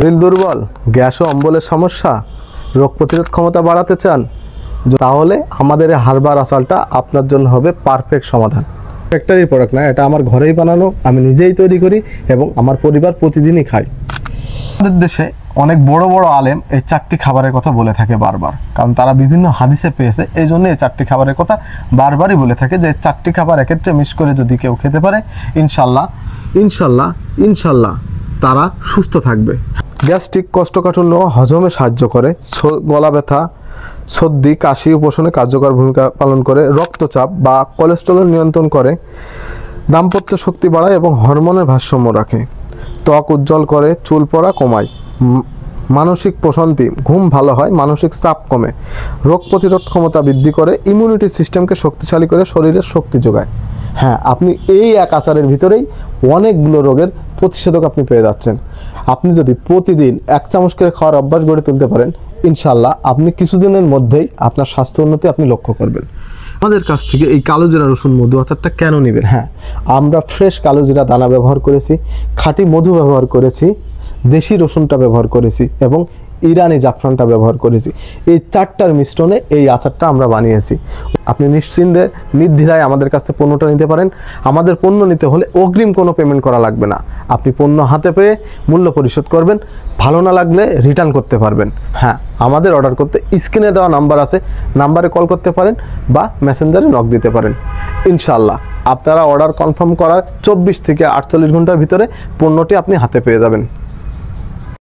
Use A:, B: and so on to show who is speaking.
A: শরীর দুর্বল, গ্যাস ও অম্বলের সমস্যা, রোগ প্রতিরোধ ক্ষমতা বাড়াতে চান, তাহলে আমাদের এই হার্বাল আসালটা আপনার জন্য হবে পারফেক্ট সমাধান। ফ্যাক্টরি প্রোডাক্ট না, এটা আমার ঘরেই বানানো, আমি নিজেই তৈরি করি এবং আমার পরিবার প্রতিদিনই খায়। আমাদের দেশে অনেক বড় বড় আলেম এই 4টি খাবারের কথা বলে থাকে বারবার, কারণ তারা বিভিন্ন হাদিসে পেয়েছে, এই জন্য এই 4টি খাবারের কথা বারবারই বলে থাকে যে 4টি খাবার একত্রে মিক্স করে যদি কেউ খেতে পারে ইনশাল্লাহ ইনশাল্লাহ ইনশাল্লাহ তারা সুস্থ থাকবে। গ্যাস্ট্রিক, কোষ্ঠকাঠিন্য হজমে সাহায্য করে, গলা ব্যথা, সর্দি, কাশি উপশমে কার্যকর ভূমিকা পালন করে, রক্তচাপ বা কোলেস্টেরল নিয়ন্ত্রণ করে, দাম্পত্য শক্তি বাড়ায় এবং হরমোনের ভারসাম্য রাখে, ত্বক উজ্জ্বল করে, চুল পড়া কমায়, মানসিক প্রশান্তি, ঘুম ভালো হয়, মানসিক চাপ কমে, রোগ প্রতিরোধ ক্ষমতা বৃদ্ধি করে, ইমিউনিটি সিস্টেমকে শক্তিশালী করে, শরীরের শক্তি যোগায়। হ্যাঁ, আপনি এই এক আচারের ভিতরেই অনেকগুলো রোগের প্রতিষেধক আপনি পেয়ে যাচ্ছেন। আপনি যদি প্রতিদিন 1 চামচ করে খাওয়ার অভ্যাস গড়ে তুলতে পারেন, ইনশাল্লাহ আপনি কিছুদিনের মধ্যেই আপনার স্বাস্থ্য উন্নতি আপনি লক্ষ্য করবেন। আমাদের কাছ থেকে এই কালো জিরা রসুন মধু আচারটা কেন নেবেন? হ্যাঁ, আমরা ফ্রেশ কালো জিরা দানা ব্যবহার করেছি, খাঁটি মধু ব্যবহার করেছি, দেশি রসুনটা ব্যবহার করেছি এবং ইরানি জাফরানটা ব্যবহার করেছি। এই 4টার মিশ্রণে এই আচারটা আমরা বানিয়েছি। আপনি নিশ্চিন্তে নির্দ্বিধায় আমাদের কাছ থেকে পণ্যটা নিতে পারেন। আমাদের পণ্য নিতে হলে অগ্রিম কোনো পেমেন্ট করা লাগবে না। আপনি পণ্য হাতে পেয়ে মূল্য পরিশোধ করবেন, ভালো না লাগলে রিটার্ন করতে পারবেন। হ্যাঁ, আমাদের অর্ডার করতে স্ক্রিনে দেওয়া নাম্বার আছে, নাম্বারে কল করতে পারেন বা মেসেঞ্জারে নক দিতে পারেন। ইনশাল্লাহ আপনারা অর্ডার কনফার্ম করার 24 থেকে 48 ঘন্টার ভিতরে পণ্যটি আপনি হাতে পেয়ে যাবেন।